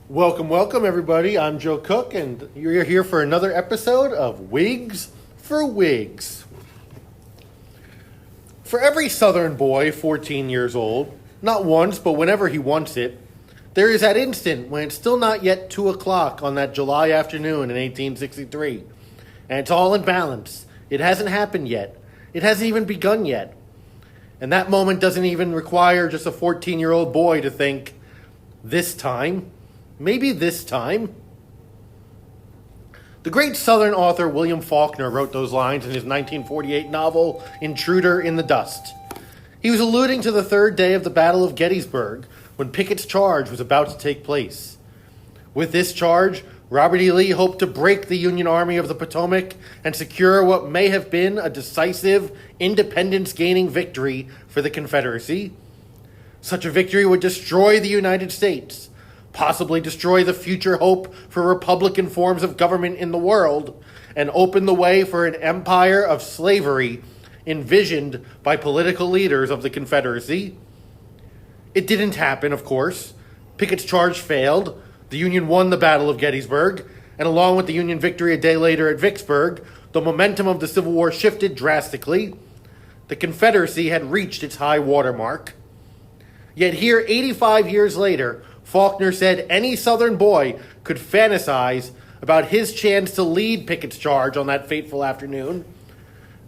Welcome, everybody. I'm Joe Cook, and you're here for another episode of Wigs for Wigs. For every Southern boy 14 years old, not once, but whenever he wants it, there is that instant when it's still not yet 2 o'clock on that July afternoon in 1863. And it's all in balance. It hasn't happened yet. It hasn't even begun yet. And that moment doesn't even require just a 14-year-old boy to think, this time, maybe this time. The great Southern author William Faulkner wrote those lines in his 1948 novel, Intruder in the Dust. He was alluding to the third day of the Battle of Gettysburg, when Pickett's charge was about to take place. With this charge, Robert E. Lee hoped to break the Union Army of the Potomac and secure what may have been a decisive, independence-gaining victory for the Confederacy. Such a victory would destroy the United States, possibly destroy the future hope for Republican forms of government in the world, and open the way for an empire of slavery envisioned by political leaders of the Confederacy. It didn't happen, of course. Pickett's charge failed. The Union won the Battle of Gettysburg, and along with the Union victory a day later at Vicksburg, the momentum of the Civil War shifted drastically. The Confederacy had reached its high water mark. Yet here, 85 years later, Faulkner said any Southern boy could fantasize about his chance to lead Pickett's charge on that fateful afternoon.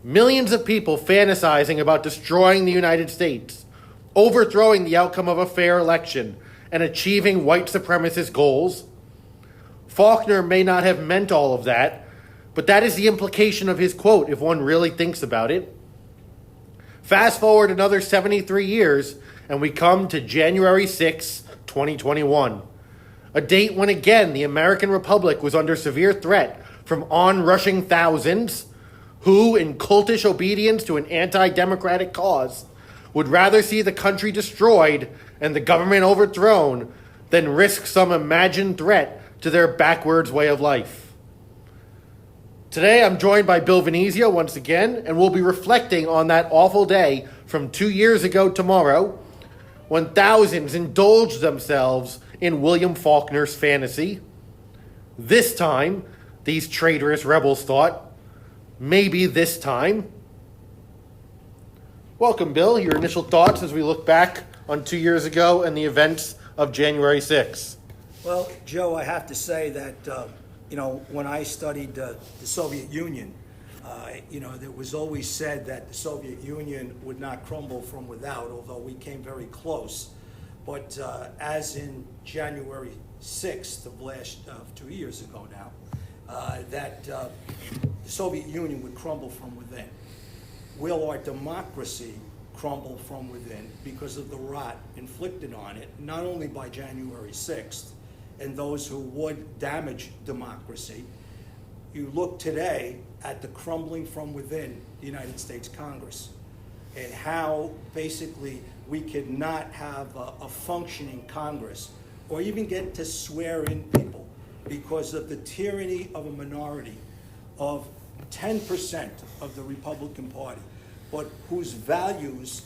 Millions of people fantasizing about destroying the United States, overthrowing the outcome of a fair election, and achieving white supremacist goals. Faulkner may not have meant all of that, but that is the implication of his quote if one really thinks about it. Fast forward another 73 years, and we come to January 6, 2021, a date when again the American Republic was under severe threat from onrushing thousands who, in cultish obedience to an anti-democratic cause, would rather see the country destroyed and the government overthrown than risk some imagined threat to their backwards way of life. Today I'm joined by Bill Venezia once again, and we'll be reflecting on that awful day from 2 years ago tomorrow, when thousands indulged themselves in William Faulkner's fantasy. This time, these traitorous rebels thought, maybe this time. Welcome, Bill. Your initial thoughts as we look back on 2 years ago and the events of January 6th. Well, Joe, I have to say that, when I studied the Soviet Union, it was always said that the Soviet Union would not crumble from without, although we came very close. But as in January 6th of 2 years ago now, that the Soviet Union would crumble from within. Will our democracy crumble from within because of the rot inflicted on it, not only by January 6th and those who would damage democracy? You look today at the crumbling from within the United States Congress and how basically we could not have a functioning Congress or even get to swear in people because of the tyranny of a minority of 10% of the Republican Party, but whose values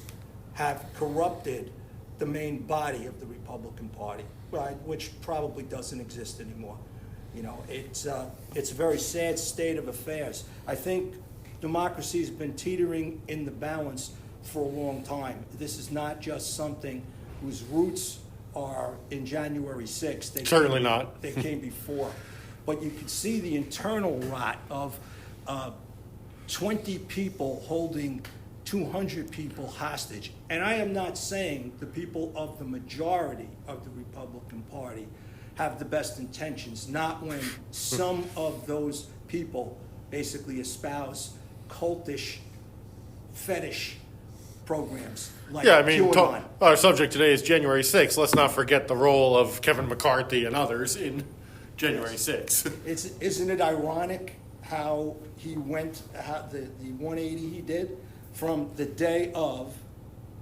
have corrupted the main body of the Republican Party, right, which probably doesn't exist anymore. It's a very sad state of affairs. I think democracy has been teetering in the balance for a long time. This is not just something whose roots are in January 6th. Certainly not. They came before. But you can see the internal rot of 20 people holding 200 people hostage. And I am not saying the people of the majority of the Republican Party have the best intentions, not when some of those people basically espouse cultish, fetish programs like QAnon. Our subject today is January 6th. Let's not forget the role of Kevin McCarthy and others in January 6th. Isn't it ironic how he went, the 180 he did from the day of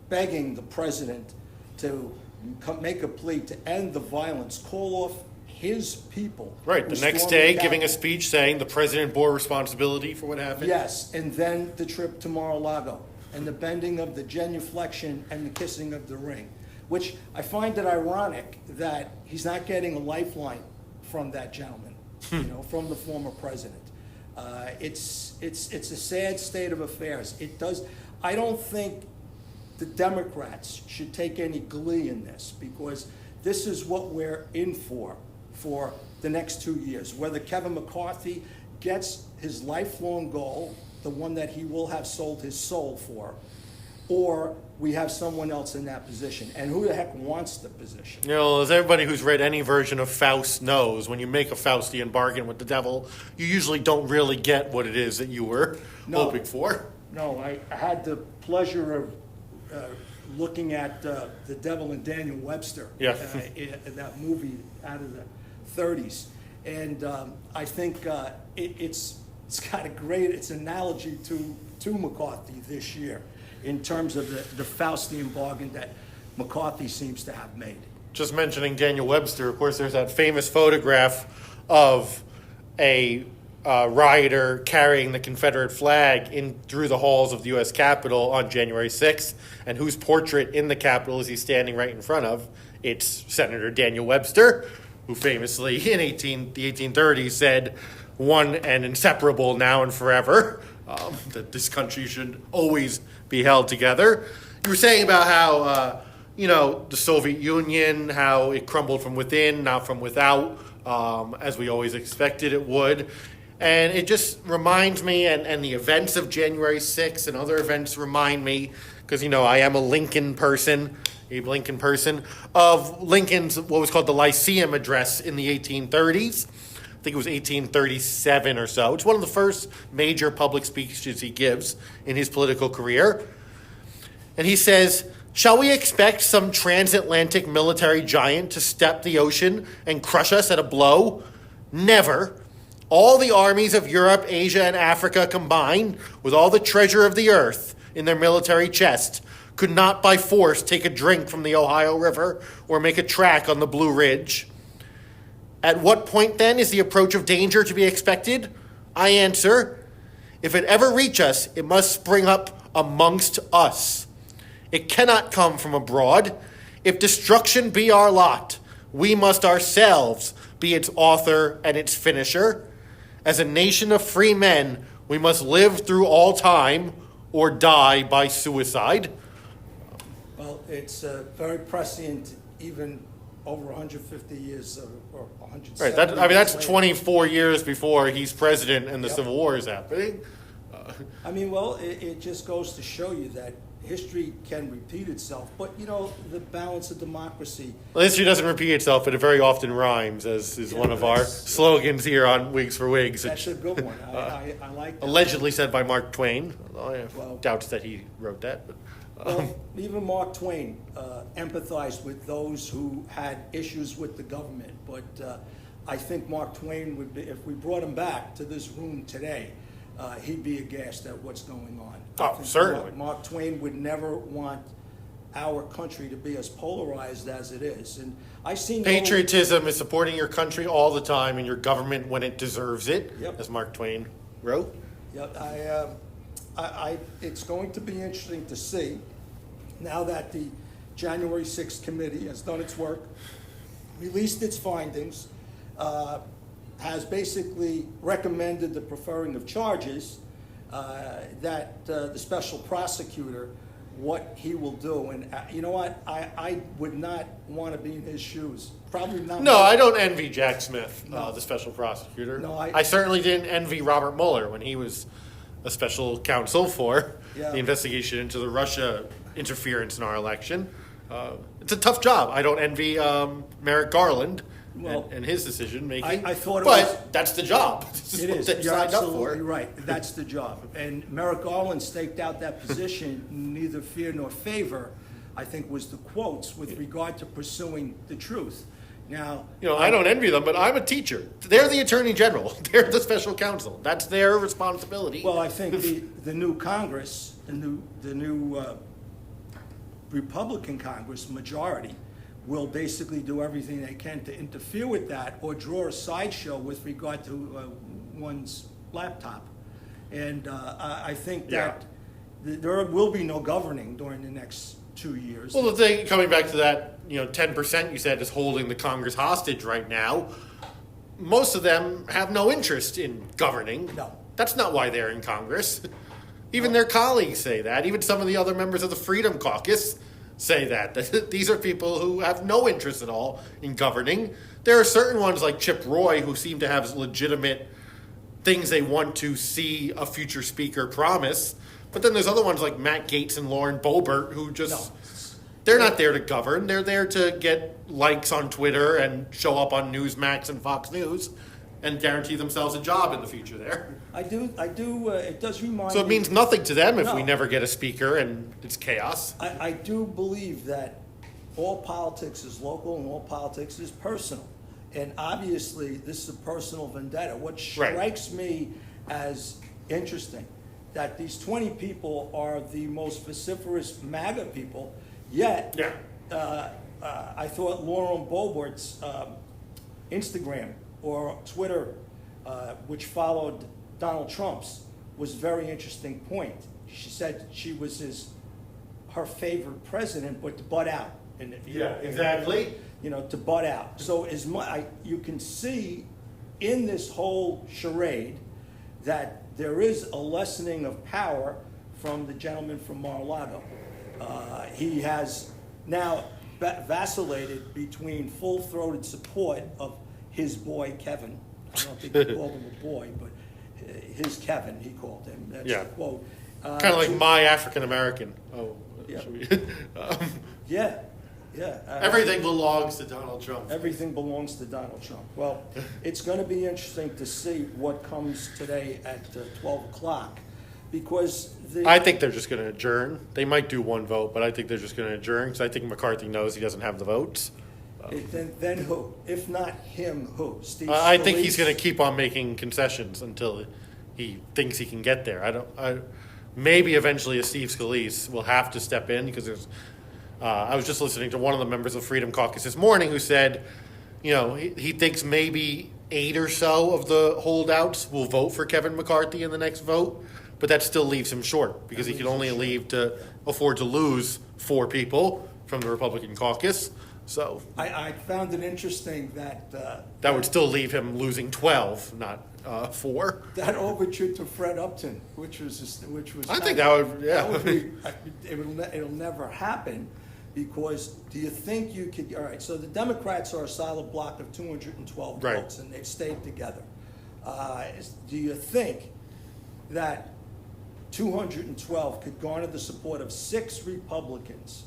begging the president to make a plea to end the violence, call off his people. Right, the next day giving a speech saying the president bore responsibility for what happened. Yes, and then the trip to Mar-a-Lago and the bending of the genuflection and the kissing of the ring. which I find it ironic that he's not getting a lifeline from that gentleman, from the former president. It's a sad state of affairs. I don't think the Democrats should take any glee in this, because this is what we're in for the next 2 years. Whether Kevin McCarthy gets his lifelong goal, the one that he will have sold his soul for, or we have someone else in that position. And who the heck wants the position? As everybody who's read any version of Faust knows, when you make a Faustian bargain with the devil, you usually don't really get what it is that you were hoping for. No, I had the pleasure of looking at The Devil and Daniel Webster, in that movie out of the 30s. And I think it's got a great analogy to McCarthy this year in terms of the Faustian bargain that McCarthy seems to have made. Just mentioning Daniel Webster, of course, there's that famous photograph of a rioter carrying the Confederate flag in through the halls of the U.S. Capitol on January 6th, and whose portrait in the Capitol is he standing right in front of? It's Senator Daniel Webster, who famously in the 1830s said, "One and inseparable now and forever," that this country should always be held together. You were saying about how, the Soviet Union, how it crumbled from within, not from without, as we always expected it would. And it just reminds me, and the events of January 6th and other events remind me, because, I am a Lincoln person, Abe Lincoln person, of Lincoln's, what was called the Lyceum Address in the 1830s. I think it was 1837 or so. It's one of the first major public speeches he gives in his political career. And he says, "Shall we expect some transatlantic military giant to step the ocean and crush us at a blow? Never. All the armies of Europe, Asia, and Africa combined, with all the treasure of the earth in their military chest, could not by force take a drink from the Ohio River or make a track on the Blue Ridge. At what point, then, is the approach of danger to be expected? I answer, if it ever reach us, it must spring up amongst us. It cannot come from abroad. If destruction be our lot, we must ourselves be its author and its finisher. As a nation of free men, we must live through all time or die by suicide." Well, it's very prescient, even over 150 years or 170 Right. That's years 24 years before he's president and the Civil War is happening. It just goes to show you that history can repeat itself, but the balance of democracy. Well, history doesn't repeat itself, but it very often rhymes, as is one of our slogans here on Wigs for Wigs. That's a good one. I like that. Allegedly said by Mark Twain. I have doubts that he wrote that. But, even Mark Twain empathized with those who had issues with the government, but I think Mark Twain would be, if we brought him back to this room today, he'd be aghast at what's going on. Certainly. Mark Twain would never want our country to be as polarized as it is. And I seen patriotism is supporting your country all the time and your government when it deserves it, as Mark Twain wrote. It's going to be interesting to see now that the January 6th committee has done its work, released its findings, has basically recommended the preferring of charges, that the special prosecutor, what he will do. And you know what? I would not want to be in his shoes. Probably not. No, I don't envy Jack Smith, the special prosecutor. No, I certainly didn't envy Robert Mueller when he was a special counsel for the investigation into the Russia interference in our election. It's a tough job. I don't envy Merrick Garland and his decision making. I thought that's the job. It is. You're absolutely right. That's the job. And Merrick Garland staked out that position, neither fear nor favor, I think was the quotes with regard to pursuing the truth. Now, I don't envy them, but I'm a teacher. They're the attorney general. They're the special counsel. That's their responsibility. Well, I think the new Congress, the new Republican Congress majority, will basically do everything they can to interfere with that or draw a sideshow with regard to one's laptop. And I think that there will be no governing during the next 2 years. Well, the thing, coming back to that, 10% you said is holding the Congress hostage right now. Most of them have no interest in governing. No. That's not why they're in Congress. Even their colleagues say that. Even some of the other members of the Freedom Caucus say that. These are people who have no interest at all in governing. There are certain ones like Chip Roy who seem to have legitimate things they want to see a future speaker promise. But then there's other ones like Matt Gaetz and Lauren Boebert who just... No. They're not there to govern. They're there to get likes on Twitter and show up on Newsmax and Fox News and guarantee themselves a job in the future there. I do. It does remind So it means nothing to them if No. we never get a speaker and it's chaos. I do believe that all politics is local and all politics is personal. And obviously, this is a personal vendetta. What strikes me as interesting, that these 20 people are the most vociferous MAGA people, yet I thought Lauren Boebert's Instagram or Twitter, which followed Donald Trump's, was a very interesting point. She said she was her favorite president, but to butt out. And exactly. To butt out. So you can see in this whole charade that there is a lessening of power from the gentleman from Mar-a-Lago. He has now vacillated between full-throated support of his boy Kevin. I don't think he called him a boy, but his Kevin, he called him. That's the quote. Kind of like my African American. Oh, Yeah. should we? Yeah. Everything belongs to Donald Trump. Everything belongs to Donald Trump. Well, it's going to be interesting to see what comes today at 12 o'clock, because I think they're just going to adjourn. They might do one vote, but I think they're just going to adjourn because I think McCarthy knows he doesn't have the votes. Then who? If not him, who? Steve I think Scalise? he's going to keep on making concessions until he thinks he can get there. Maybe eventually a Steve Scalise will have to step in because there's. I was just listening to one of the members of Freedom Caucus this morning who said, he thinks maybe 8 or so of the holdouts will vote for Kevin McCarthy in the next vote, but that still leaves him short because he can only afford to lose 4 people from the Republican caucus. So I found it interesting that that would still leave him losing 12, not 4. that overture to Fred Upton, which was I think that would be, it'll never happen, because do you think you could? All right, so the Democrats are a solid block of 212 votes, and they've stayed together. Do you think that 212 could garner the support of 6 Republicans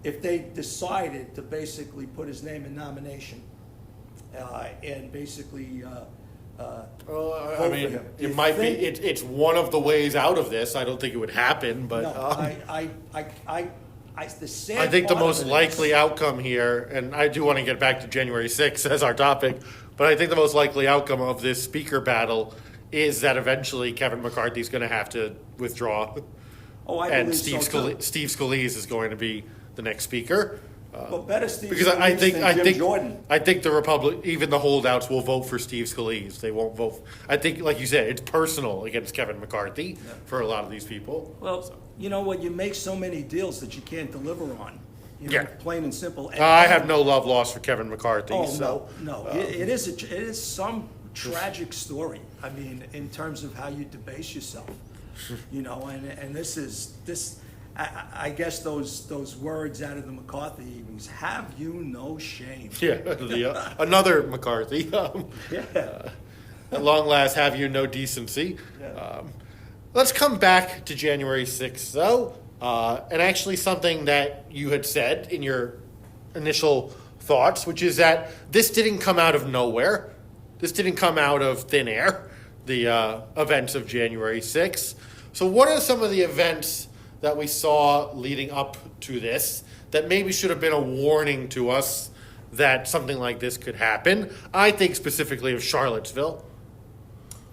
if they decided to basically put his name in nomination and basically vote for him? It might be. It's one of the ways out of this. I don't think it would happen, but the sad I think the part of most it likely is, outcome here, and I do want to get back to January 6th as our topic, but I think the most likely outcome of this speaker battle is that eventually Kevin McCarthy is going to have to withdraw, I believe Steve Scalise is going to be the next speaker. But better Steve Because Scalise than Jim Jordan. I think even the holdouts will vote for Steve Scalise. They won't vote. I think, like you said, it's personal against Kevin McCarthy for a lot of these people. Well, you know what? You make so many deals that you can't deliver on. Plain and simple. And I have no love lost for Kevin McCarthy. Oh so, no! It is some tragic story. I mean, in terms of how you debase yourself, and this. I guess those words out of the McCarthy evenings, have you no shame? Yeah, another McCarthy. At long last, have you no decency? Yeah. Let's come back to January 6th, though, and actually something that you had said in your initial thoughts, which is that this didn't come out of nowhere. This didn't come out of thin air, the events of January 6th. So what are some of the events that we saw leading up to this that maybe should have been a warning to us that something like this could happen? I think specifically of Charlottesville.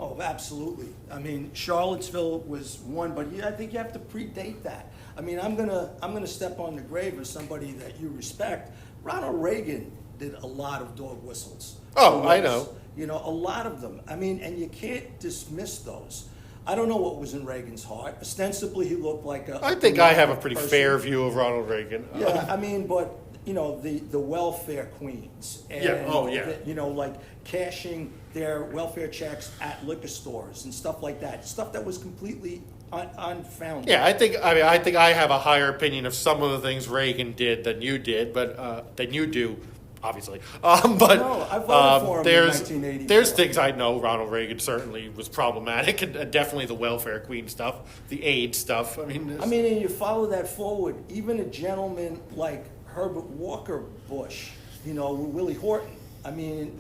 Oh, absolutely. I mean, Charlottesville was one, but I think you have to predate that. I mean, I'm gonna step on the grave of somebody that you respect. Ronald Reagan did a lot of dog whistles. Oh, I know. A lot of them. I mean, and you can't dismiss those. I don't know what was in Reagan's heart. Ostensibly, he looked like a. I think I have a pretty person. fair view of Ronald Reagan. Yeah, I mean, but the welfare queens. And Yeah, oh, yeah. Like cashing their welfare checks at liquor stores and stuff like that. Stuff that was completely unfounded. Yeah, I think I have a higher opinion of some of the things Reagan did than you did, but than you do, obviously. But No, I voted for him in 1984. there's things I know Ronald Reagan certainly was problematic, and definitely the welfare queen stuff, the AIDS stuff. I mean, and you follow that forward. Even a gentleman like Herbert Walker Bush, Willie Horton.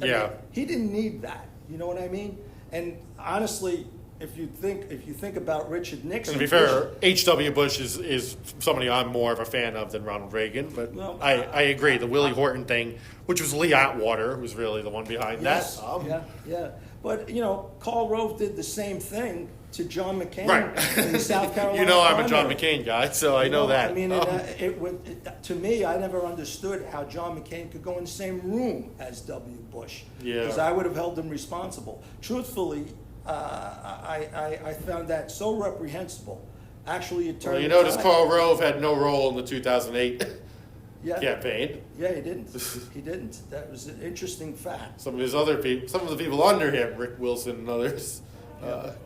Yeah. He didn't need that. You know what I mean? And honestly, if you think about Richard Nixon, to be fair, H.W. Bush is somebody I'm more of a fan of than Ronald Reagan, but Well, I agree. The Willie Horton thing, which was Lee Atwater, was really the one behind yes, that. yeah. But Karl Rove did the same thing to John McCain Right. in the South Carolina. I'm a John primary. McCain guy, so I know that. To me, I never understood how John McCain could go in the same room as W. Bush. Yeah. Because I would have held him responsible. Truthfully, I found that so reprehensible. Actually, it turned. Well, you notice Karl Rove had no role in the 2008 Yeah. campaign. Yeah, he didn't. He didn't. That was an interesting fact. Some of the people under him, Rick Wilson and others,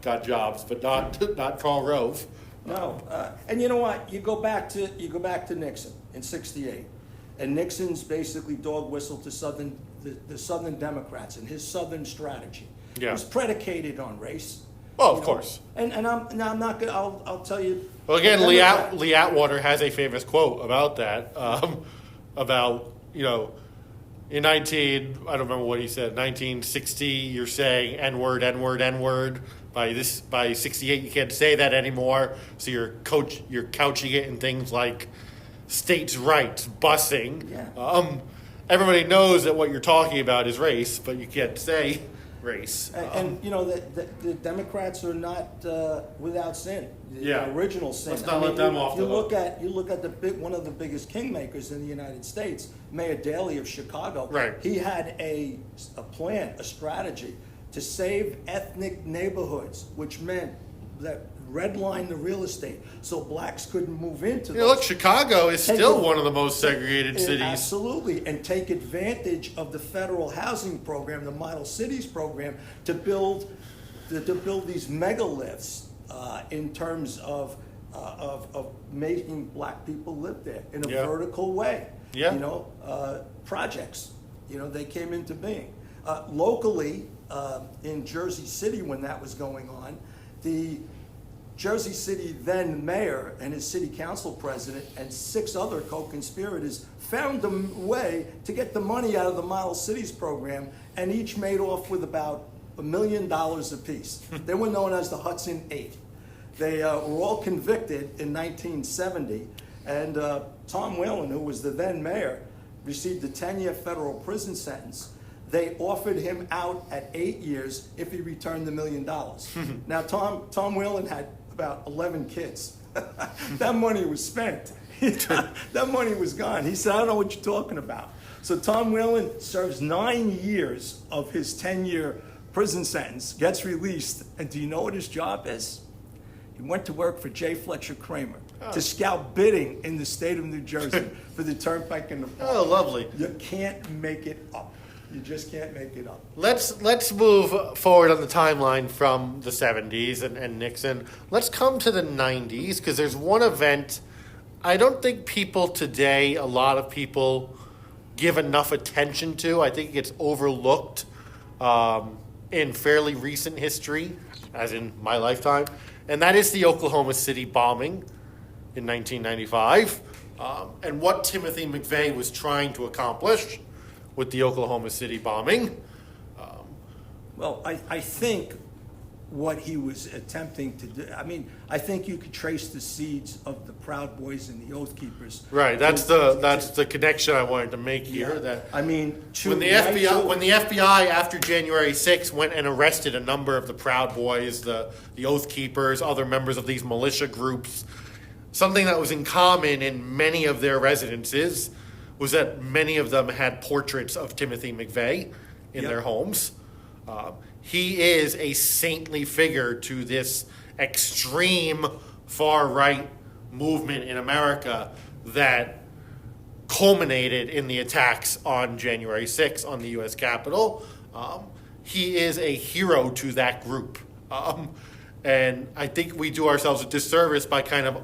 got jobs, but not Karl Rove. No, and you know what? You go back to Nixon in '68, and Nixon's basically dog whistle to the Southern Democrats and his Southern strategy. Yeah. It was predicated on race. Oh, of course. And I'm not gonna. I'll tell you. Well, again, Democrat- Lee Atwater has a famous quote about that. About in I don't remember what he said. 1960, you're saying N-word, N-word, N-word. By 68, you can't say that anymore. So you're couching it in things like states' rights, busing. Yeah. Everybody knows that what you're talking about is race, but you can't say race. And the Democrats are not without sin. Yeah. The original sin. Let's not let them off the hook. You look at one of the biggest kingmakers in the United States, Mayor Daley of Chicago. Right. He had a plan, a strategy to save ethnic neighborhoods, which meant that redline the real estate so blacks couldn't move into those. Look, Chicago is still one of the most segregated cities. Absolutely, and take advantage of the federal housing program, the Model Cities program, to build these megaliths in terms of making black people live there in a vertical way. Yeah. Projects. They came into being. Locally, in Jersey City, when that was going on, the Jersey City then mayor and his city council president and 6 other co-conspirators found a way to get the money out of the Model Cities program, and each made off with about $1 million apiece. They were known as the Hudson 8. They were all convicted in 1970, and Tom Whalen, who was the then mayor, received a 10-year federal prison sentence. They offered him out at 8 years if he returned the $1 million. Now, Tom Whalen had about 11 kids. That money was spent. That money was gone. He said, I don't know what you're talking about. So Tom Whalen serves 9 years of his 10-year prison sentence, gets released, and do you know what his job is? He went to work for J. Fletcher Kramer to scout bidding in the state of New Jersey for the Turnpike and the Park. Oh, lovely. You can't make it up. You just can't make it up. Let's move forward on the timeline from the 70s and Nixon. Let's come to the 90s, because there's one event I don't think people today, a lot of people, give enough attention to. I think it gets overlooked in fairly recent history, as in my lifetime, and that is the Oklahoma City bombing in 1995, and what Timothy McVeigh was trying to accomplish with the Oklahoma City bombing. Well, I think what he was attempting to do, I think you could trace the seeds of the Proud Boys and the Oath Keepers. Right, that's the connection I wanted to make here. Yeah. That when the FBI after January 6th went and arrested a number of the Proud Boys, the Oath Keepers, other members of these militia groups, something that was in common in many of their residences was that many of them had portraits of Timothy McVeigh in their homes. he is a saintly figure to this extreme far-right movement in America that culminated in the attacks on January 6th on the U.S. Capitol. He is a hero to that group. And I think we do ourselves a disservice by kind of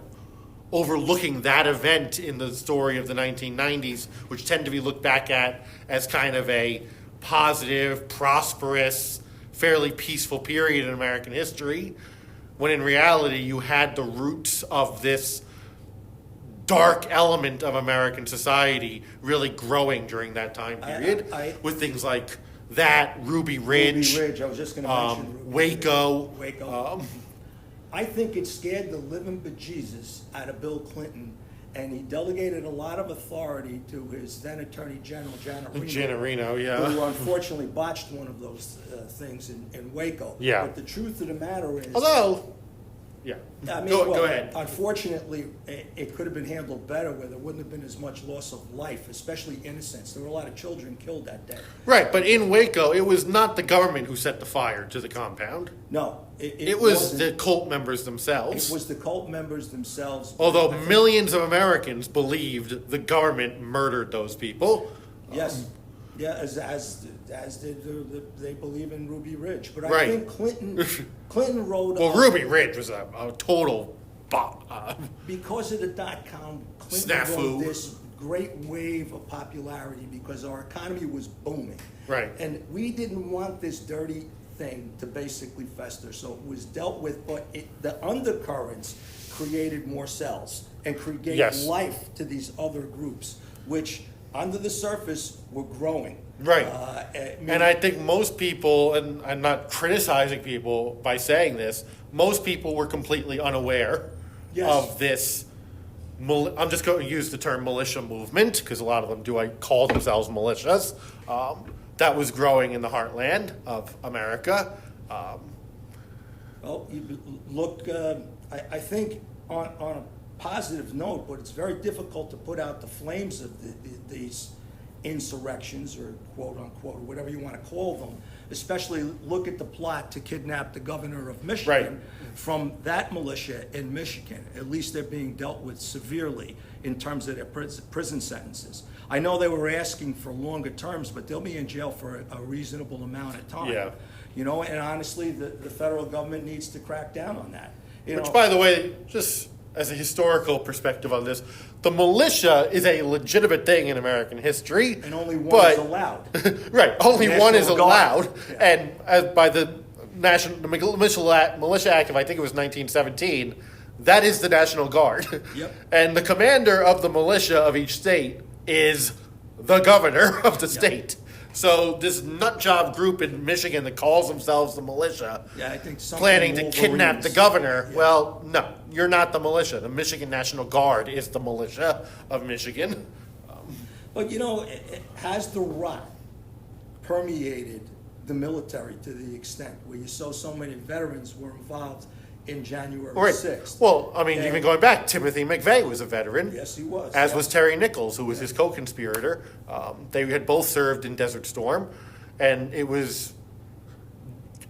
overlooking that event in the story of the 1990s, which tend to be looked back at as kind of a positive, prosperous, fairly peaceful period in American history, when in reality you had the roots of this dark element of American society really growing during that time period, with things like that, Ruby Ridge. I was just going to mention Ruby Waco. Ridge. Waco. I think it scared the living bejesus out of Bill Clinton, and he delegated a lot of authority to his then Attorney General, Giannarino, yeah. Who unfortunately botched one of those things in Waco. Yeah. But the truth of the matter is... Although... Yeah. I mean, go ahead. Unfortunately, it could have been handled better where there wouldn't have been as much loss of life, especially innocents. There were a lot of children killed that day. Right, but in Waco, it was not the government who set the fire to the compound. No. It was the cult members themselves. It was the cult members themselves. Although millions of Americans believed the government murdered those people. Yes. Yeah, as did they believe in Ruby Ridge. But I Right. think Clinton wrote... Well, Ruby Ridge was a total bomb. Because of the dot-com, Clinton Snafu. wrote this great wave of popularity because our economy was booming. Right. And we didn't want this dirty thing to basically fester, so it was dealt with, but the undercurrents created more cells and created Yes. life to these other groups, which under the surface were growing. Right. And I think most people, and I'm not criticizing people by saying this, most people were completely unaware Yes. of this. I'm just going to use the term militia movement because a lot of them do call themselves militias. That was growing in the heartland of America. Well, you look, I think on a positive note, but it's very difficult to put out the flames of these insurrections or quote unquote, or whatever you want to call them, especially look at the plot to kidnap the governor of Michigan. Right. From that militia in Michigan. At least they're being dealt with severely in terms of their prison sentences. I know they were asking for longer terms, but they'll be in jail for a reasonable amount of time. Yeah. You know, and honestly, the federal government needs to crack down on that. Which, by the way, just as a historical perspective on this, the militia is a legitimate thing in American history. And only one is allowed. Right, only one is National Guard. allowed. Yeah. And by the Militia Act of, I think it was 1917, that is the National Guard. Yep. And the commander of the militia of each state is the governor of the state. So this nutjob group in Michigan that calls themselves the militia, Yeah, I think something planning to kidnap the Wolverines. governor, Yeah. well, no, you're not the militia. The Michigan National Guard is the militia of Michigan. But you know, has the rot permeated the military to the extent where you saw so many veterans were involved in January Right. 6th? Well, I mean, And- even going back, Timothy McVeigh was a veteran. Yes, he was. As Yeah. was Terry Nichols, who was his co-conspirator. They had both served in Desert Storm, and it was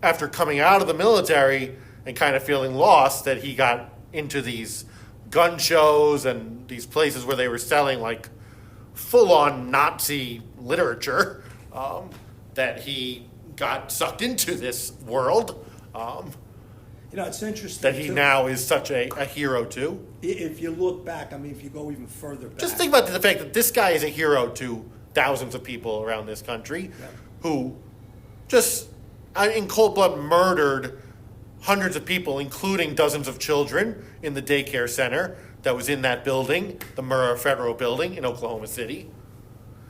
after coming out of the military and kind of feeling lost that he got into these gun shows and these places where they were selling like full-on Nazi literature, that he got sucked into this world. You know, it's interesting. That he too. now is such a hero to. If you look back, I mean, if you go even further back. Just think about the fact that this guy is a hero to thousands of people around this country who just in cold blood murdered hundreds of people, including dozens of children in the daycare center that was in that building, the Murrah Federal Building in Oklahoma City.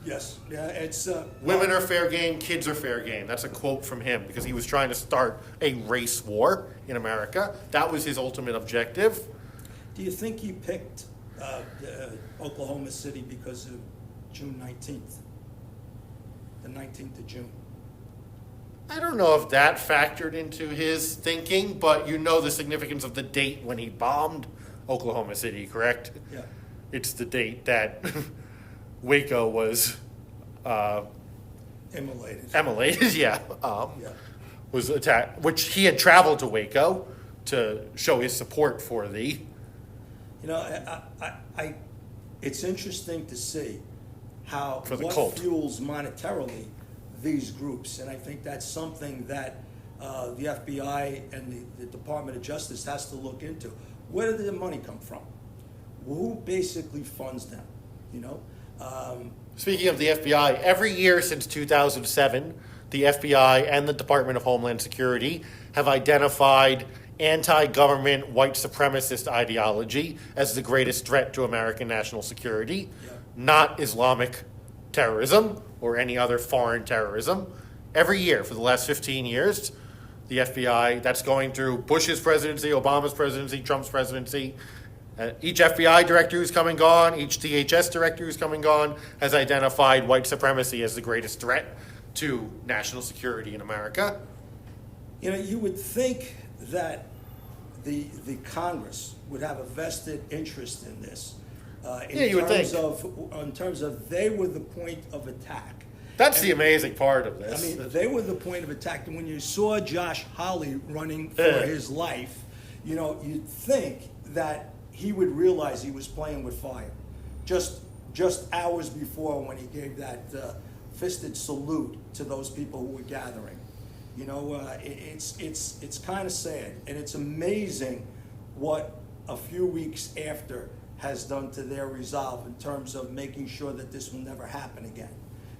Yes, yeah, it's... Women are fair game, kids are fair game. That's a quote from him because he was trying to start a race war in America. That was his ultimate objective. Do you think he picked Oklahoma City because of June 19th? The 19th of June? I don't know if that factored into his thinking, but you know the significance of the date when he bombed Oklahoma City, correct? Yeah. It's the date that Waco was Immolated. immolated, yeah. Yeah. was attacked, which he had traveled to Waco to show his support for the. You know, it's interesting to see how For the what cult. fuels monetarily these groups, and I think that's something that the FBI and the Department of Justice has to look into. Where did the money come from? Who basically funds them? You know. Speaking of the FBI, every year since 2007, the FBI and the Department of Homeland Security have identified anti-government white supremacist ideology as the greatest threat to American national security, not Islamic terrorism or any other foreign terrorism. Every year for the last 15 years, the FBI, that's going through Bush's presidency, Obama's presidency, Trump's presidency. Each FBI director who's come and gone, each DHS director who's come and gone, has identified white supremacy as the greatest threat to national security in America. You know, you would think that the Congress would have a vested interest in this. In terms of they were the point of attack. That's the amazing part of this. I mean, they were the point of attack. And when you saw Josh Hawley running for his life, you know, you'd think that he would realize he was playing with fire. Just hours before, when he gave that fisted salute to those people who were gathering. You know, it's kind of sad, and it's amazing what a few weeks after has done to their resolve in terms of making sure that this will never happen again.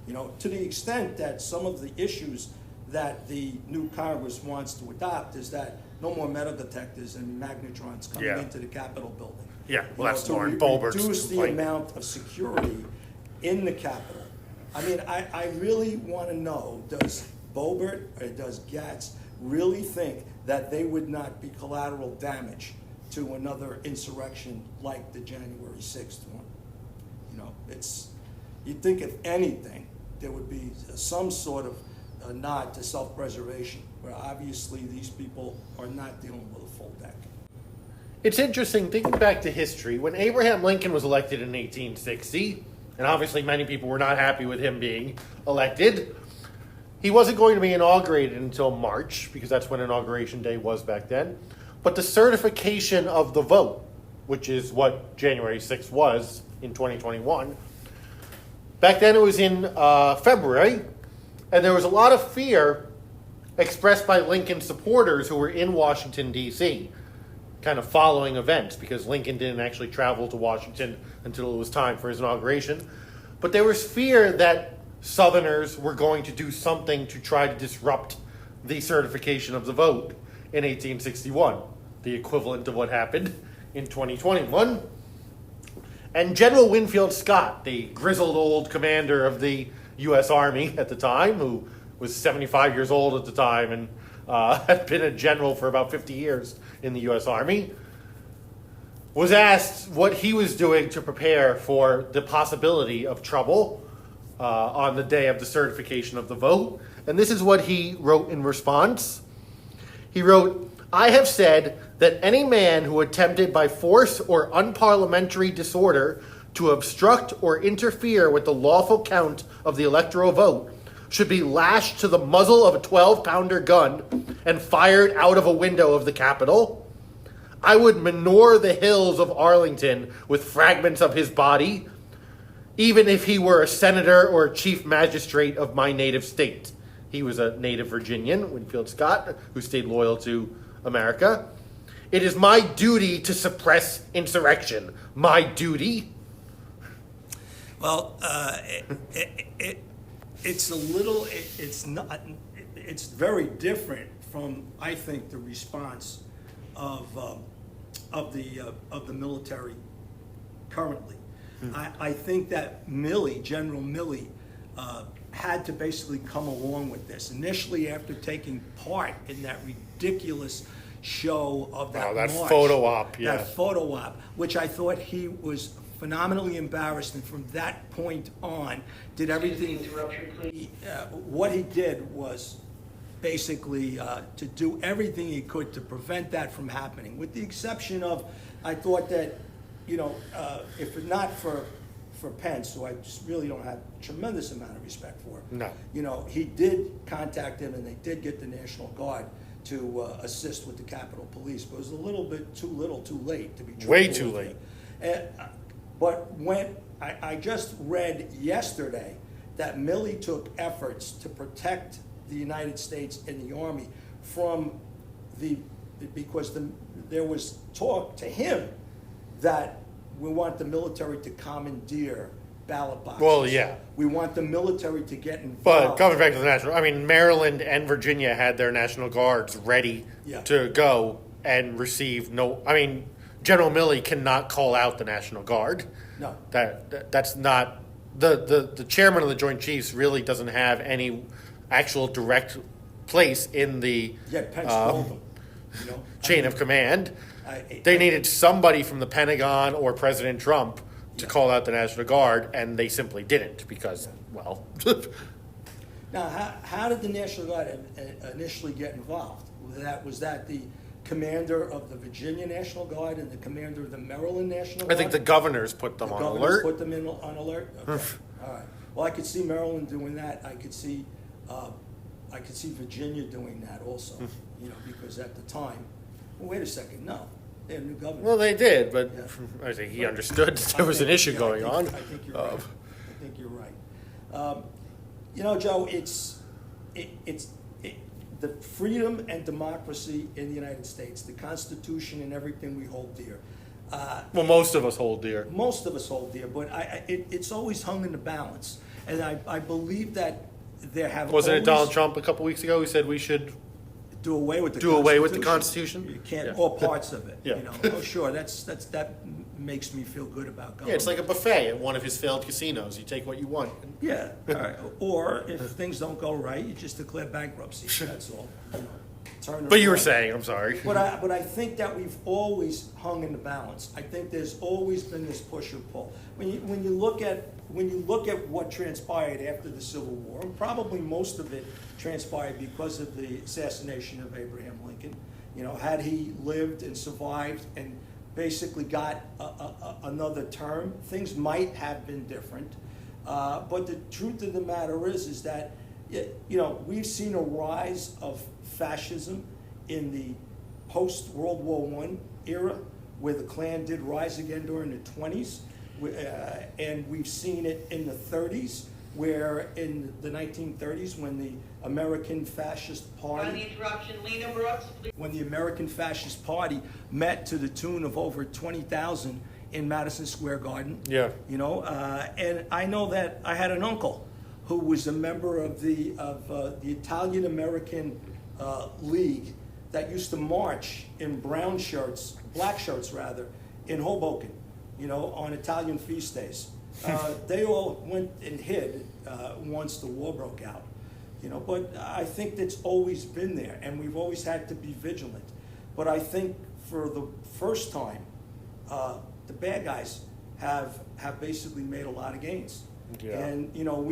You know, to the extent that some of the issues that the new Congress wants to adopt is that no more metal detectors and magnetrons coming into the Capitol building. Yeah, well, that's Lauren to Boebert's reduce the complaint. amount of security in the Capitol. I mean, I really want to know, does Boebert or does Gatz really think that they would not be collateral damage to another insurrection like the January 6th one? You know, you'd think if anything, there would be some sort of a nod to self-preservation, where obviously these people are not dealing with a full deck. It's interesting, thinking back to history, when Abraham Lincoln was elected in 1860, and obviously many people were not happy with him being elected, he wasn't going to be inaugurated until March, because that's when Inauguration Day was back then. But the certification of the vote, which is what January 6th was in 2021, back then it was in February, and there was a lot of fear expressed by Lincoln supporters who were in Washington, D.C., kind of following events, because Lincoln didn't actually travel to Washington until it was time for his inauguration. But there was fear that Southerners were going to do something to try to disrupt the certification of the vote in 1861, the equivalent of what happened in 2021. And General Winfield Scott, the grizzled old commander of the U.S. Army at the time, who was 75 years old at the time and had been a general for about 50 years in the U.S. Army, was asked what he was doing to prepare for the possibility of trouble on the day of the certification of the vote. And this is what he wrote in response. He wrote, "I have said that any man who attempted by force or unparliamentary disorder to obstruct or interfere with the lawful count of the electoral vote should be lashed to the muzzle of a 12-pounder gun and fired out of a window of the Capitol. I would manure the hills of Arlington with fragments of his body, even if he were a senator or a chief magistrate of my native state." He was a native Virginian, Winfield Scott, who stayed loyal to America. "It is my duty to suppress insurrection. My duty." Well, it's very different from, I think, the response of the military currently. I think that General Milley, had to basically come along with this. Initially, after taking part in that ridiculous show of that march, photo op, yeah. That photo op, which I thought he was phenomenally embarrassed, and from that point on, did everything. Interruption, please. What he did was basically to do everything he could to prevent that from happening, with the exception of, I thought that, if not for for Pence, who I just really don't have a tremendous amount of respect for. No. You know, he did contact him, and they did get the National Guard to assist with the Capitol Police, but it was a little bit too little, too late to be truthful. Way too with late. it. But when I just read yesterday that Milley took efforts to protect the United States and the Army from because there was talk to him that we want the military to commandeer ballot boxes. Well, yeah. We want the military to get involved. But coming back to the national, I mean, Maryland and Virginia had their National Guards ready to go and receive General Milley cannot call out the National Guard. No. That's not, the chairman of the Joint Chiefs really doesn't have any actual direct place in the Yet Pence told them, you know? chain of command. They needed somebody from the Pentagon or President Trump to call out the National Guard, and they simply didn't because, well. Now, how did the National Guard initially get involved? Was that the commander of the Virginia National Guard and the commander of the Maryland National Guard? I think the governors put them on alert. Put them on alert? Okay. All right. Well, I could see Maryland doing that. I could see Virginia doing that also, you know, because at the time, well, wait a second, no, they had a new governor. Well, they did, but I think he understood that there was an issue going on. I think you're right. I think you're right. You know, Joe, it's the freedom and democracy in the United States, the Constitution and everything we hold dear. Well, most of us hold dear. Most of us hold dear, but it's always hung in the balance. And I believe that there have Wasn't always, it Donald Trump a couple weeks ago who said we should do away with the Constitution? You can't, or parts of it. Yeah. You know, oh sure, that makes me feel good about government. Yeah, it's like a buffet at one of his failed casinos. You take what you want. Yeah, all right. Or if things don't go right, you just declare bankruptcy. That's all. You know, turn it But you were around. saying, I'm sorry. But I think that we've always hung in the balance. I think there's always been this push or pull. When you look at what transpired after the Civil War, and probably most of it transpired because of the assassination of Abraham Lincoln. You know, had he lived and survived and basically got another term, things might have been different. But the truth of the matter is that we've seen a rise of fascism in the post-World War I era, where the Klan did rise again during the 20s, and we've seen it in the 30s, where in the 1930s, when the American Fascist Party... On the interruption, Lena Brooks, please. When the American Fascist Party met to the tune of over 20,000 in Madison Square Garden. Yeah. You know, and I know that I had an uncle who was a member of the Italian American League that used to march in black shirts rather, in Hoboken, you know, on Italian feast days. They all went and hid once the war broke out, you know, but I think that's always been there, and we've always had to be vigilant. But I think for the first time, the bad guys have basically made a lot of gains. Yeah. And, you know,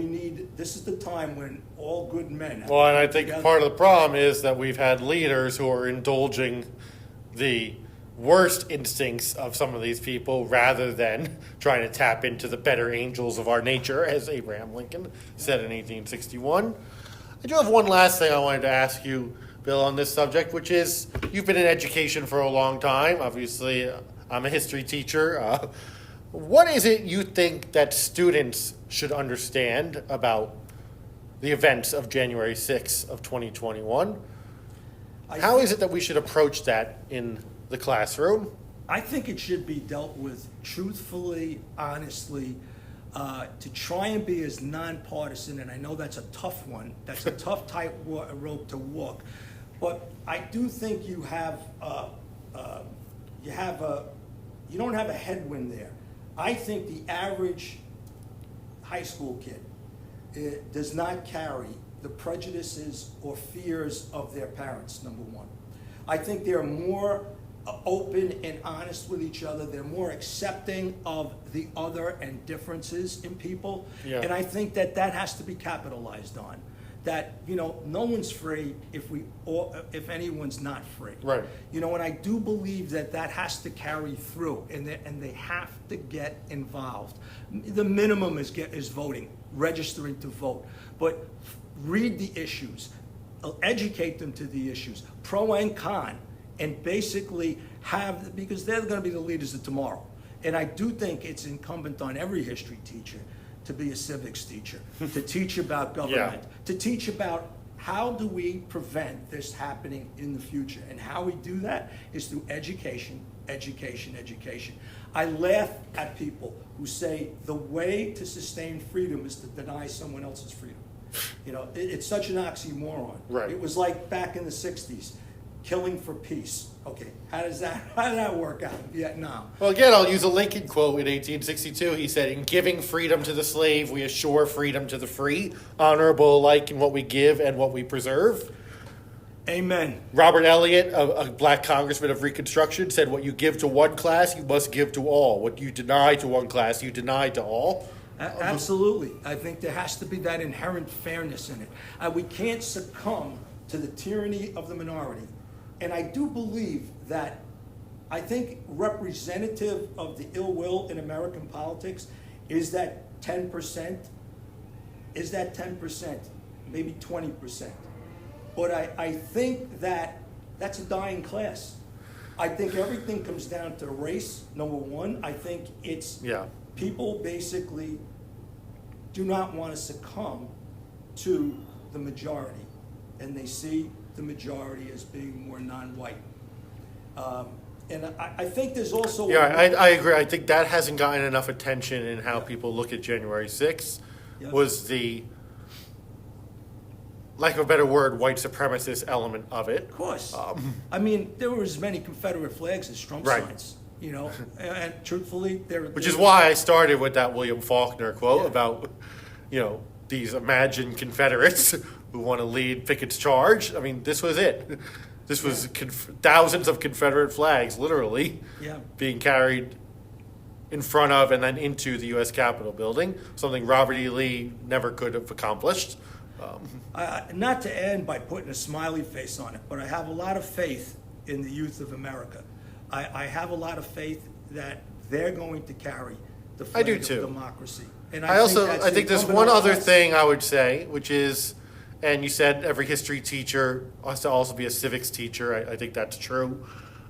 this is the time when all good men... Well, and I think part of the problem is that we've had leaders who are indulging the worst instincts of some of these people rather than trying to tap into the better angels of our nature, as Abraham Lincoln said in 1861. I do have one last thing I wanted to ask you, Bill, on this subject, which is, you've been in education for a long time. Obviously, I'm a history teacher. What is it you think that students should understand about the events of January 6th of 2021? How is it that we should approach that in the classroom? I think it should be dealt with truthfully, honestly, to try and be as nonpartisan, and I know that's a tough one. That's a tough tightrope to walk. But I do think you don't have a headwind there. I think the average high school kid does not carry the prejudices or fears of their parents, number one. I think they're more open and honest with each other. They're more accepting of the other and differences in people. Yeah. And I think that has to be capitalized on. that, you know, no one's free if anyone's not free. Right. You know, and I do believe that has to carry through, and they have to get involved. The minimum is voting, registering to vote, but read the issues, educate them to the issues, pro and con, and basically because they're going to be the leaders of tomorrow. And I do think it's incumbent on every history teacher to be a civics teacher, to teach about government, to teach about how do we prevent this happening in the future. And how we do that is through education, education, education. I laugh at people who say the way to sustain freedom is to deny someone else's freedom. You know, it's such an oxymoron. Right. It was like back in the 60s, killing for peace. Okay, how did that work out in Vietnam? Well, again, I'll use a Lincoln quote in 1862. He said, "In giving freedom to the slave, we assure freedom to the free, honorable alike in what we give and what we preserve." Amen. Robert Eliot, a black congressman of Reconstruction, said, "What you give to one class, you must give to all. What you deny to one class, you deny to all." Absolutely. I think there has to be that inherent fairness in it. We can't succumb to the tyranny of the minority. And I do believe that, I think representative of the ill will in American politics is that 10%, maybe 20%. But I think that's a dying class. I think everything comes down to race, number one. I think it's people basically do not want to succumb to the majority, and they see the majority as being more non-white. And I think there's also... Yeah, I agree. I think that hasn't gotten enough attention in how people look at January 6th, was the, lack of a better word, white supremacist element of it. Of course. I mean, there were as many Confederate flags as Trump signs, you know, and truthfully, Which is why I started with that William Faulkner quote about, you know, these imagined Confederates who want to lead Pickett's charge. I mean, this was it. This was thousands of Confederate flags, literally, being carried in front of and then into the U.S. Capitol building, something Robert E. Lee never could have accomplished. Not to end by putting a smiley face on it, but I have a lot of faith in the youth of America. I have a lot of faith that they're going to carry the flag of democracy. And I think there's one other thing I would say, which is, and you said every history teacher has to also be a civics teacher. I think that's true.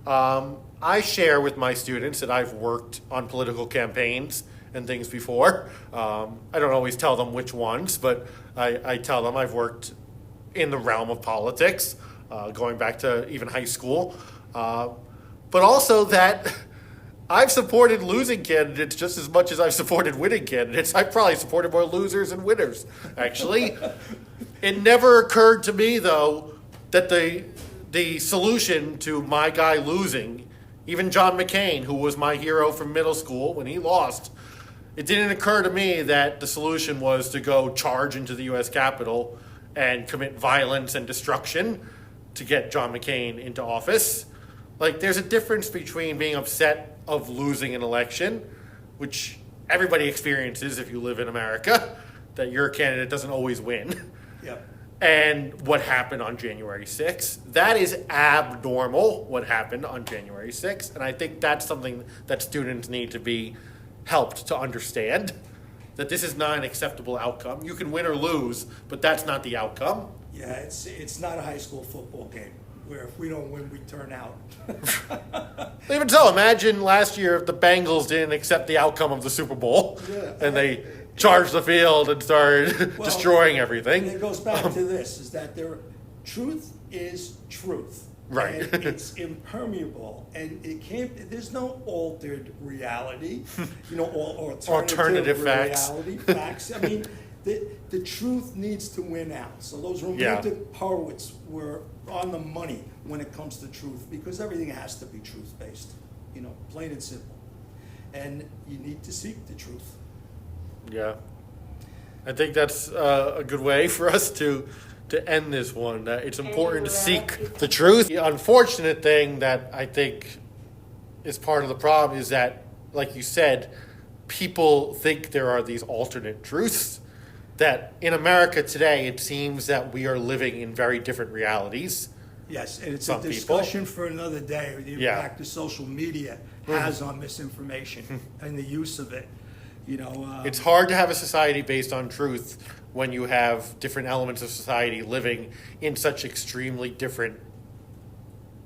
I share with my students that I've worked on political campaigns and things before. I don't always tell them which ones, but I tell them I've worked in the realm of politics, going back to even high school. But also that I've supported losing candidates just as much as I've supported winning candidates. I've probably supported more losers and winners, actually. It never occurred to me, though, that the solution to my guy losing, even John McCain, who was my hero from middle school when he lost, it didn't occur to me that the solution was to go charge into the U.S. Capitol and commit violence and destruction to get John McCain into office. Like, there's a difference between being upset of losing an election, which everybody experiences if you live in America, that your candidate doesn't always win, and what happened on January 6th. That is abnormal, what happened on January 6th, and I think that's something that students need to be helped to understand, that this is not an acceptable outcome. You can win or lose, but that's not the outcome. Yeah, it's not a high school football game where if we don't win, we turn out. Even so, imagine last year if the Bengals didn't accept the outcome of the Super Bowl and they charged the field and started destroying everything. And it goes back to this, is that truth is truth. Right. And it's impermeable, and it can't, there's no altered reality, or alternative facts. I mean, the truth needs to win out. So those romantic poets were on the money when it comes to truth, because everything has to be truth-based, plain and simple. And you need to seek the truth. Yeah. I think that's a good way for us to end this one. It's important to seek the truth. The unfortunate thing that I think is part of the problem is that, like you said, people think there are these alternate truths, that in America today, it seems that we are living in very different realities. Yes, and it's Some a people. discussion for another day, the Yeah. impact the social media has on misinformation and the use of it. It's hard to have a society based on truth when you have different elements of society living in such extremely different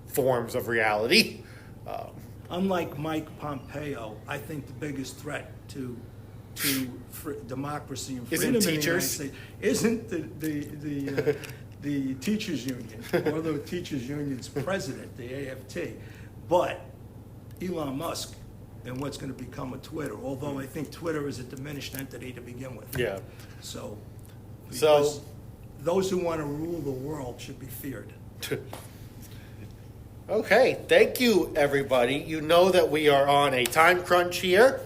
forms of reality. Unlike Mike Pompeo, I think the biggest threat to democracy and freedom Isn't in the United teachers? States isn't the teachers union or the teachers union's president, the AFT, but Elon Musk and what's going to become of Twitter. Although I think Twitter is a diminished entity to begin with. Yeah. So So- those who want to rule the world should be feared. Okay, thank you, everybody. You know that we are on a time crunch here.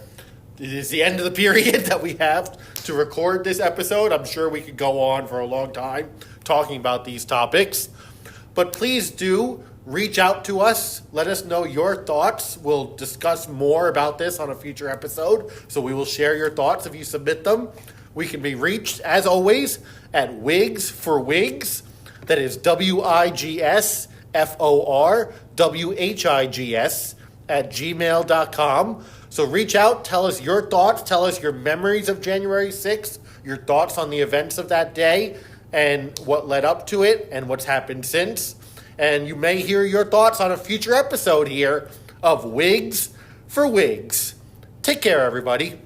It is the end of the period that we have to record this episode. I'm sure we could go on for a long time talking about these topics. But please do reach out to us. Let us know your thoughts. We'll discuss more about this on a future episode. So we will share your thoughts if you submit them. We can be reached, as always, at Wigs for Wigs. That is WIGSFORWHIGS@gmail.com. So reach out, tell us your thoughts, tell us your memories of January 6th, your thoughts on the events of that day, and what led up to it, and what's happened since. And you may hear your thoughts on a future episode here of Wigs for Wigs. Take care, everybody.